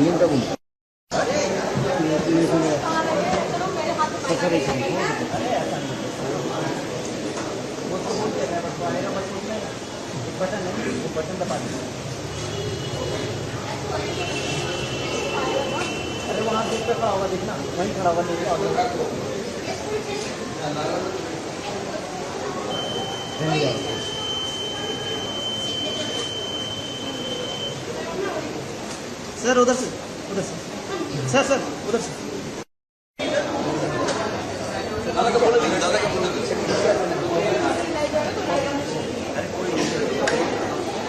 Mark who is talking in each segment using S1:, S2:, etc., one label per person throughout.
S1: নিয়মটা কোনটা?
S2: अरे वहाँ देख पे खड़ा होगा, देखना वहीं खड़ा होगा, नहीं सर उधर से सर सर उधर से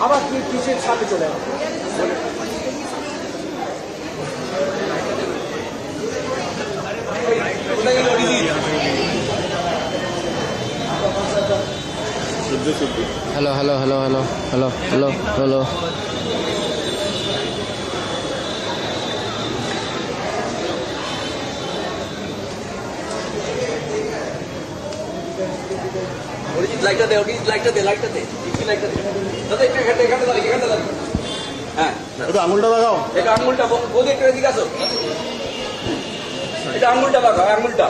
S2: আবার কি কিসের সাথে চলে যাবে
S3: hello hello hello hello hello hello hello
S4: লাইটটা দে, লাইটটা দে, লাইটটা দে, লাইটটা দে। দাদা একটু এখানটা দাঁড়িয়ে। হ্যাঁ,
S1: একটু আঙুলটা লাগাও।
S4: এটা আঙুলটা বৌদি একটু এদিকে আসো। এটা আঙুলটা লাগাও, আঙুলটা।